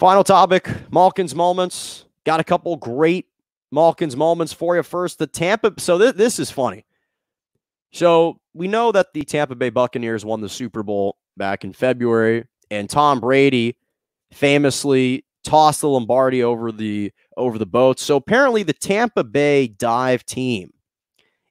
Final topic, Malkin's moments. Got a couple great Malkin's moments for you. First, the Tampa. So this is funny. So we know that the Tampa Bay Buccaneers won the Super Bowl back in February, and Tom Brady famously tossed the Lombardi over the boat. So apparently the Tampa Bay dive team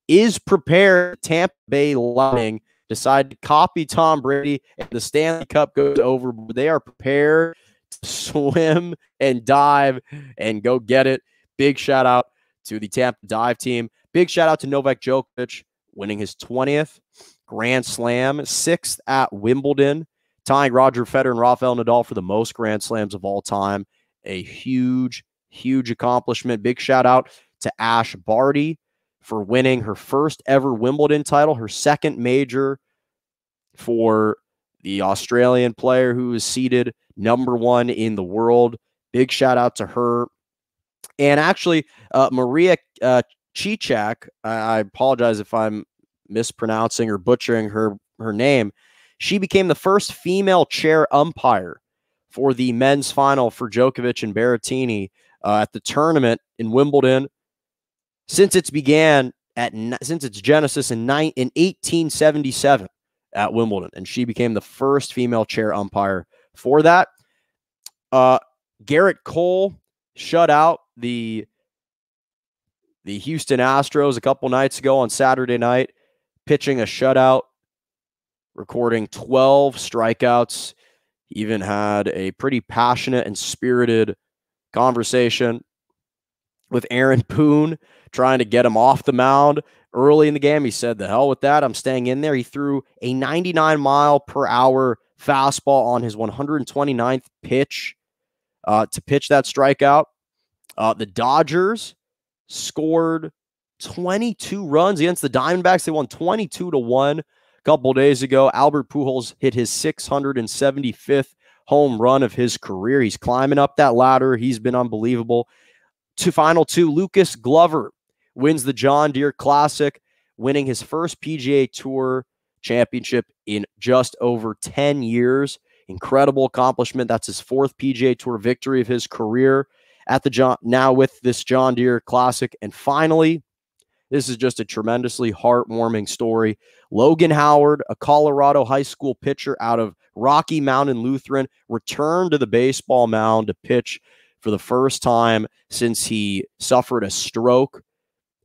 is prepared. Tampa Bay Lightning decided to copy Tom Brady, and the Stanley Cup goes over. They are prepared to swim and dive and go get it. Big shout out to the Tampa dive team. Big shout out to Novak Djokovic winning his 20th Grand Slam, 6th at Wimbledon, tying Roger Federer and Rafael Nadal for the most Grand Slams of all time. A huge, huge accomplishment. Big shout out to Ash Barty for winning her first ever Wimbledon title, her second major for the Australian player who is seeded #1 in the world. Big shout out to her. And actually, Marija Cicak, I apologize if I'm mispronouncing or butchering her name. She became the first female chair umpire for the men's final for Djokovic and Berrettini at the tournament in Wimbledon since its genesis in 1877 at Wimbledon, and she became the first female chair umpire for that. Garrett Cole shut out the Houston Astros a couple nights ago on Saturday night, pitching a shutout, recording 12 strikeouts. He even had a pretty passionate and spirited conversation with Aaron Boone, trying to get him off the mound early in the game. He said, "The hell with that. I'm staying in there." He threw a 99-mile-per-hour fastball on his 129th pitch to pitch that strikeout. The Dodgers scored 22 runs against the Diamondbacks. They won 22-1 a couple days ago. Albert Pujols hit his 675th home run of his career. He's climbing up that ladder. He's been unbelievable. Final two, Lucas Glover wins the John Deere Classic, winning his first PGA Tour championship in just over 10 years. Incredible accomplishment. That's his 4th PGA Tour victory of his career at the now with this John Deere Classic. And finally, this is just a tremendously heartwarming story. Logan Howard, a Colorado high school pitcher out of Rocky Mountain Lutheran, returned to the baseball mound to pitch for the first time since he suffered a stroke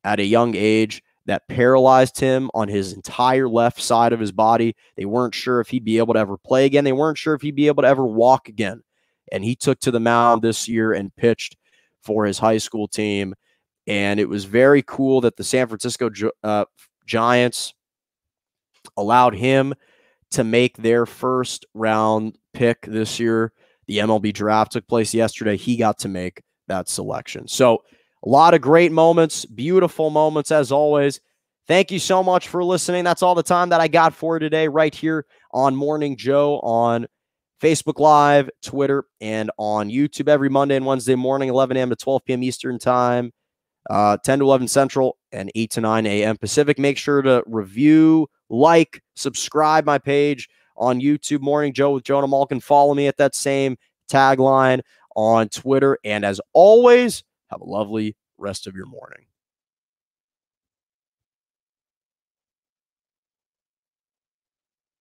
at a young age that paralyzed him on his entire left side of his body. They weren't sure if he'd be able to ever play again. They weren't sure if he'd be able to ever walk again. And he took to the mound this year and pitched for his high school team. And it was very cool that the San Francisco Giants allowed him to make their first round pick this year. The MLB draft took place yesterday. He got to make that selection. So a lot of great moments, beautiful moments as always. Thank you so much for listening. That's all the time that I got for today right here on Morning Joe on Facebook Live, Twitter, and on YouTube every Monday and Wednesday morning, 11 a.m. to 12 p.m. Eastern Time, 10 to 11 Central, and 8 to 9 a.m. Pacific. Make sure to review, like, subscribe my page on YouTube, Morning Joe with Jonah Malkin. Follow me at that same tagline on Twitter. And as always, have a lovely rest of your morning.